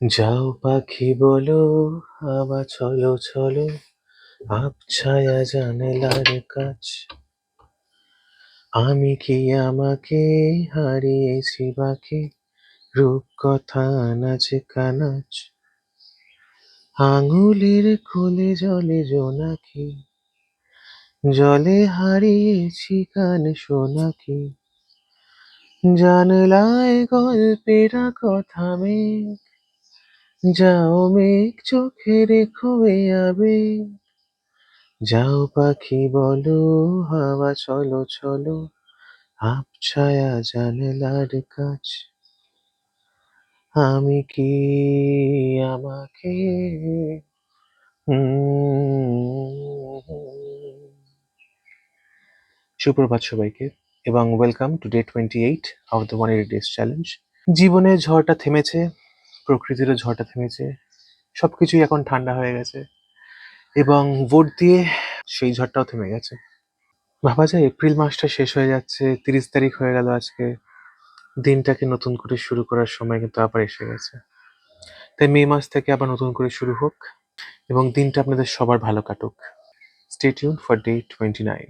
যাও পাখি বলো, হাওয়া চলো চলো, আবছায়া জানালার কাছ। আমি কি আমাকে হারিয়েছি বাকি, রূপকথা নাচ কানাচ। আঙুলের কোলে জলে জোনাকি, জলে হারিয়েছি কান শোনাকি। জানলায় গল্পেরা কথা মেঘ, যাও মেঘ চোখে রেখো এ আবেগ। যাও পাখি বলো, হাওয়া চলো চলো, আবছায়া জানলার কাছ। আমি কি আমাকে সুপ্রভাত সবাইকে, এবং welcome to day 28 of the 180 days challenge. জীবনের ঝড়টা থেমেছে, প্রকৃতিরও ঝড়টা থেমেছে, সবকিছুই এখন ঠান্ডা হয়ে গেছে, এবং ভোট দিয়ে সেই ঝড়টাও থেমে গেছে। ভাবা যায় এপ্রিল মাসটা শেষ হয়ে যাচ্ছে, 30 তারিখ হয়ে গেল আজকে। দিনটাকে নতুন করে শুরু করার সময় কিন্তু আবার এসে গেছে। তাই মে মাস থেকে আবার নতুন করে শুরু হোক, এবং দিনটা আপনাদের সবার ভালো কাটুক। Stay tune for day 29।